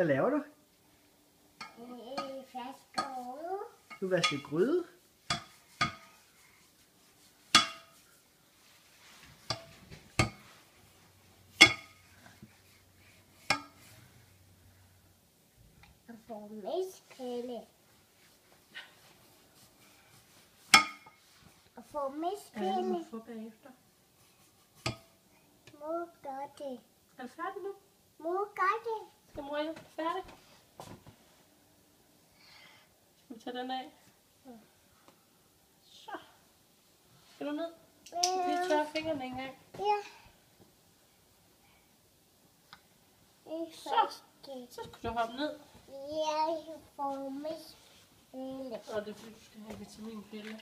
Hvad laver du? Du vasker gryde. Og få mispille. Og få mispille. Ja, det må du få bagefter. Mor gør det. Er du færdig nu? Mor gør det. Skal mor hjælpe dig færdig? Skal vi tage den af? Så. Skal du ned? Lige tørre fingrene en gang. Ja. Så. Så skal du hoppe ned. Jeg får mispille. Og det er fordi, du skal have vitaminpille.